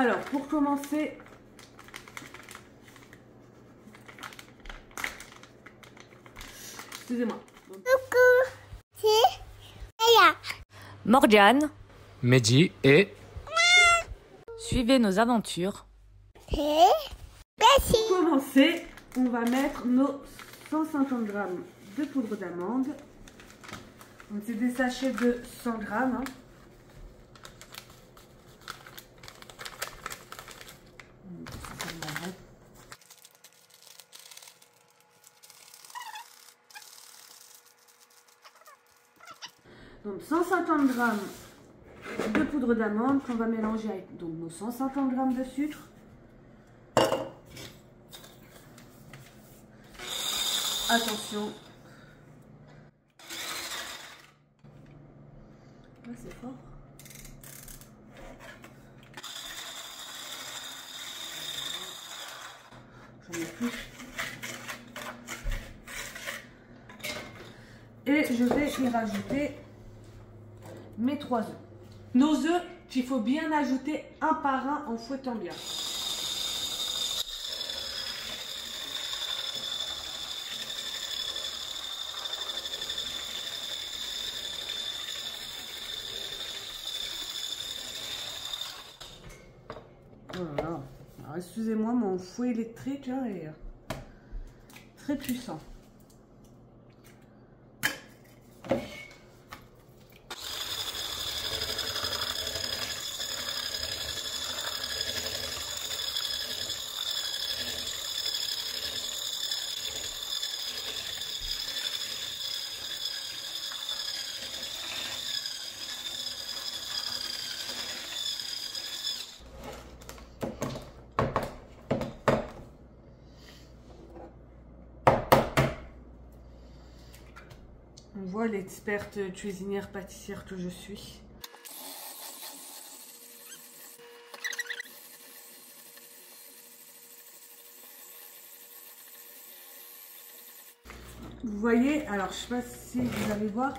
Alors, pour commencer, excusez-moi. Coucou, c'est Aya. Morgane, Mehdi et... suivez nos aventures. C'est Bessie. Pour commencer, on va mettre nos 150 g de poudre d'amande. Donc c'est des sachets de 100 g. Hein. Donc 150 g de poudre d'amande qu'on va mélanger avec donc, nos 150 g de sucre. Attention. Là c'est fort. J'en ai plus. Et je vais y rajouter mes 3 œufs. Nos œufs qu'il faut bien ajouter un par un en fouettant bien. Voilà. Alors excusez-moi, mon fouet électrique hein, est très puissant. On voit l'experte cuisinière pâtissière que je suis. Vous voyez, alors je sais pas si vous allez voir,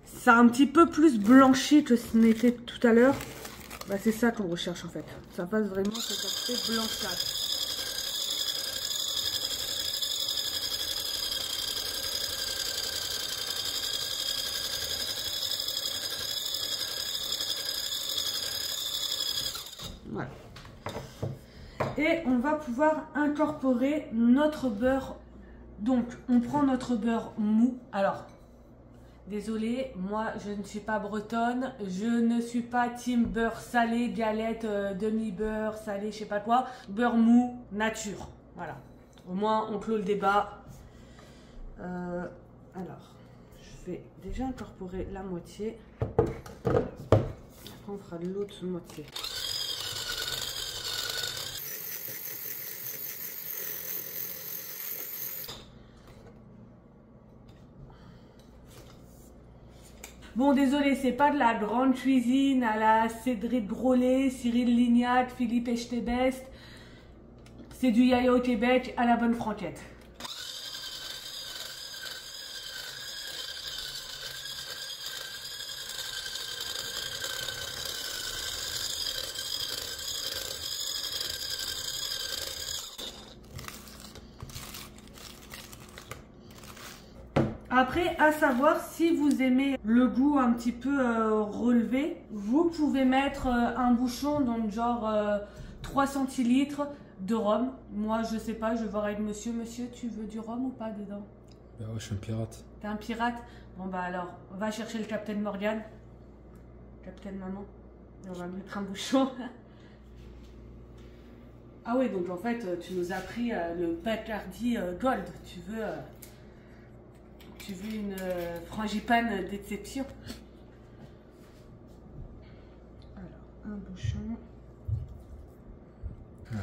ça a un petit peu plus blanchi que ce n'était tout à l'heure. Bah, c'est ça qu'on recherche en fait. Ça passe vraiment cet aspect blanchâtre. Voilà. Et on va pouvoir incorporer notre beurre. Donc, on prend notre beurre mou. Alors, désolé, moi, je ne suis pas bretonne. Je ne suis pas team beurre salé, galette, demi-beurre, salé, je sais pas quoi. Beurre mou, nature. Voilà. Au moins, on clôt le débat. Alors, je vais déjà incorporer la moitié. Après, on fera de l'autre moitié. Bon, désolé, c'est pas de la grande cuisine à la Cédric Grolet, Cyril Lignac, Philippe Echtebest. C'est du Yaya au Québec à la bonne franquette. Après, à savoir, si vous aimez le goût un petit peu relevé, vous pouvez mettre un bouchon, donc genre 3 centilitres de rhum. Moi, je sais pas, je vais voir avec monsieur. Monsieur, tu veux du rhum ou pas dedans? Bah ouais, je suis un pirate. T'es un pirate? Bon bah alors, va chercher le Captain Morgan. Captain Maman. Et on va mettre un bouchon. Ah oui, donc en fait, tu nous as pris le Bacardi Gold. Tu veux une frangipane d'exception. Alors, un bouchon. Ah,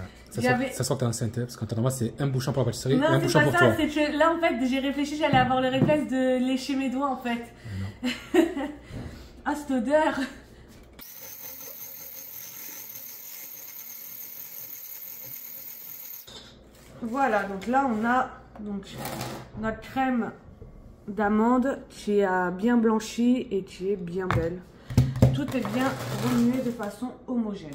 ça sort enceinte, parce que moi c'est un bouchon pour la pâtisserie et un Non, bouchon c'est pour pas toi. ça, c'est que là en fait j'ai réfléchi, j'allais avoir le réflexe de lécher mes doigts en fait. Ah, cette odeur! Voilà, donc là on a donc notre crème d'amande qui a bien blanchi et qui est bien belle. Tout est bien remué de façon homogène.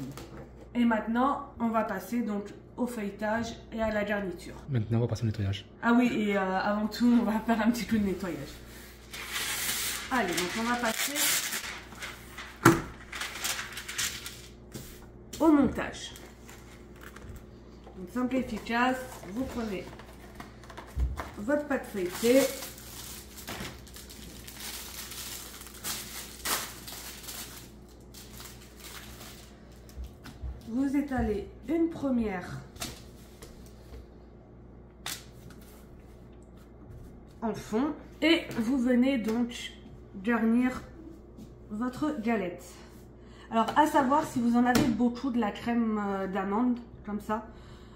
Et maintenant, on va passer donc au feuilletage et à la garniture. Maintenant, on va passer au nettoyage. Ah oui, et avant tout, on va faire un petit coup de nettoyage. Allez, donc on va passer au montage. Donc simple et efficace, vous prenez votre pâte feuilletée. Vous étalez une première en fond et vous venez donc garnir votre galette. Alors à savoir, si vous en avez beaucoup de la crème d'amande comme ça,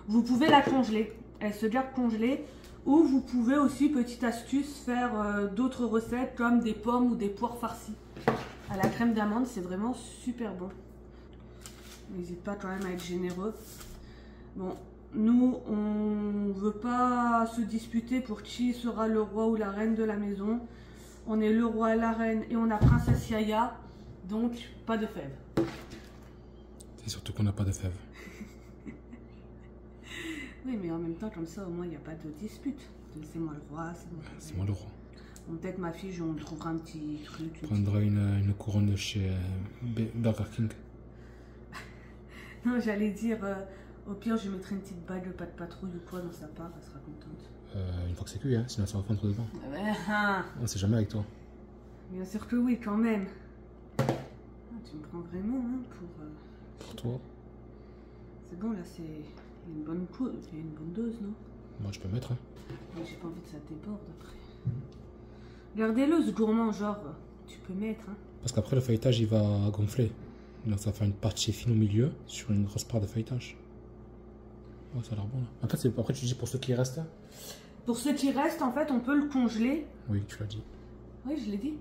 vous pouvez la congeler, elle se garde congelée, ou vous pouvez aussi, petite astuce, faire d'autres recettes comme des pommes ou des poires farcies. À la crème d'amande, c'est vraiment super bon. N'hésite pas quand même à être généreux. Bon, nous, on veut pas se disputer pour qui sera le roi ou la reine de la maison. On est le roi et la reine et on a princesse Yaya, donc pas de fèves. C'est surtout qu'on n'a pas de fèves. Oui, mais en même temps, comme ça, au moins, il n'y a pas de dispute. C'est moi le roi, c'est moi le roi. Bon, peut-être ma fille, on trouvera un petit truc. On prendra une couronne de chez Burger King. Non, j'allais dire, au pire, je mettrai une petite bague de pas de patrouille ou quoi dans sa part, elle sera contente. Une fois que c'est cuit, hein, sinon ça va fondre dedans. Ah, On sait jamais avec toi. bien sûr que oui, quand même. Ah, tu me prends vraiment hein, Pour toi. C'est bon, là, c'est une bonne dose, non? Moi, je peux mettre. Hein. Mais j'ai pas envie que ça déborde après. Gardez-le, ce gourmand, genre, tu peux mettre. Hein. Parce qu'après, le feuilletage, il va gonfler. Donc, ça va faire une partie fine au milieu sur une grosse part de feuilletage. Oh, ça a l'air bon, là. En fait, après, tu dis pour ceux qui restent. Pour ceux qui restent, en fait, on peut le congeler. Oui, tu l'as dit. Oui, je l'ai dit.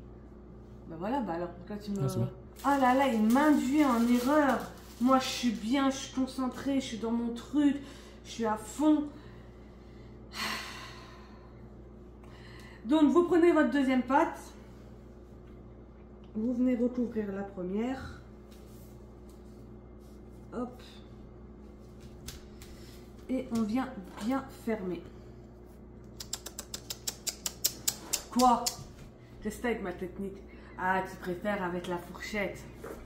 Bah voilà, bah alors pourquoi tu me... Ah, c'est bon. Ah là là, il m'induit en erreur. Moi, je suis bien, je suis concentrée, je suis dans mon truc, je suis à fond. Donc, vous prenez votre deuxième pâte. Vous venez recouvrir la première. Hop. Et on vient bien fermer. Quoi? Teste avec ma technique. Ah, tu préfères avec la fourchette.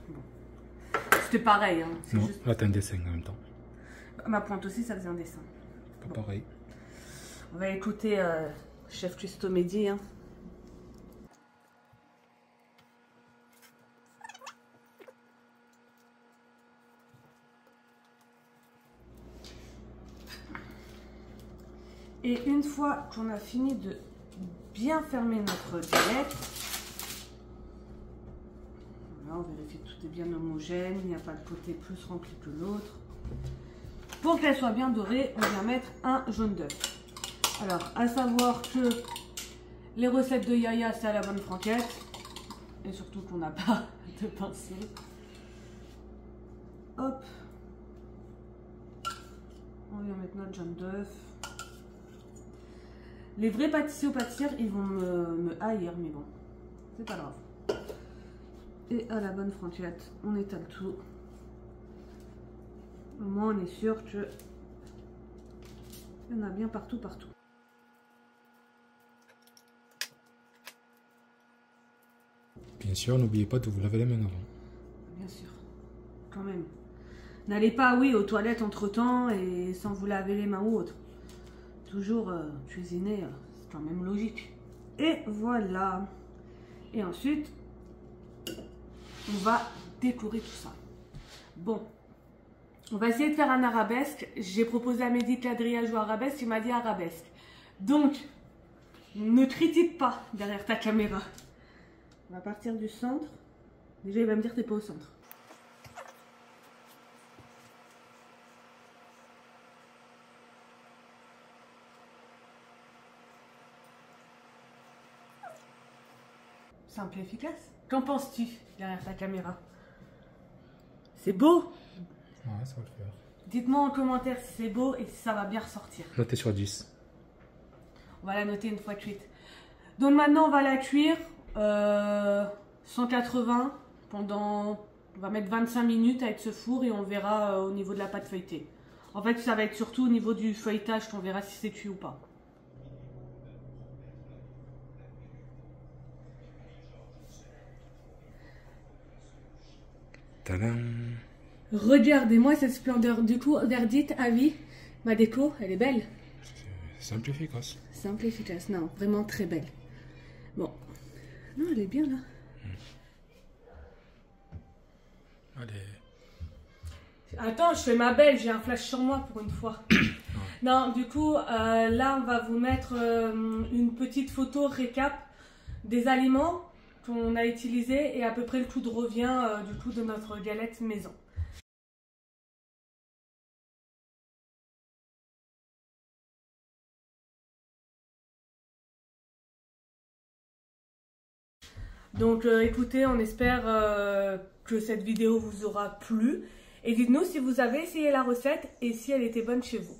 Bon. C'était pareil. Hein. Non, juste... là, t'as un dessin en même temps. Ma pointe aussi, ça faisait un dessin. Pas pareil. On va écouter Chef Custo Mehdi. Hein. Et une fois qu'on a fini de bien fermer notre galette, voilà, on vérifie que tout est bien homogène, il n'y a pas de côté plus rempli que l'autre. Pour qu'elle soit bien dorée, on vient mettre un jaune d'œuf. Alors, à savoir que les recettes de Yaya, c'est à la bonne franquette. Et surtout qu'on n'a pas de pinceau. Hop. On vient mettre notre jaune d'œuf. Les vrais pâtissiers ou pâtissières, ils vont me haïr, mais bon, c'est pas grave. Et à la bonne franquette, on étale tout. Au moins, on est sûr que il y en a bien partout. Bien sûr, n'oubliez pas de vous laver les mains avant. Bien sûr, quand même. N'allez pas, oui, aux toilettes entre-temps et sans vous laver les mains ou autre. Toujours cuisiner, c'est quand même logique. Et voilà. Et ensuite, on va décorer tout ça. Bon, on va essayer de faire un arabesque. J'ai proposé à Mehdi qu'Adrien joue arabesque, il m'a dit arabesque. Donc, ne critique pas derrière ta caméra. On va partir du centre. Déjà, il va me dire que t'es pas au centre. Simple et efficace. Qu'en penses-tu derrière ta caméra? C'est beau? Ouais, ça va le faire. Dites-moi en commentaire si c'est beau et si ça va bien ressortir. Notez sur 10. On va la noter une fois cuite. Donc maintenant, on va la cuire 180 pendant On va mettre 25 minutes avec ce four et on verra au niveau de la pâte feuilletée. En fait, ça va être surtout au niveau du feuilletage qu'on verra si c'est cuit ou pas. Tadam! Regardez-moi cette splendeur. Du coup, verdict, avis, ma déco, elle est belle. C'est simple et efficace. Simple et efficace, non, vraiment très belle. Bon, non, elle est bien là. Allez. Attends, je fais ma belle, j'ai un flash sur moi pour une fois. Non, du coup, là, on va vous mettre une petite photo récap des aliments qu'on a utilisés et à peu près le coût de revient du coup de notre galette maison. Donc écoutez, on espère que cette vidéo vous aura plu. Et dites-nous si vous avez essayé la recette et si elle était bonne chez vous.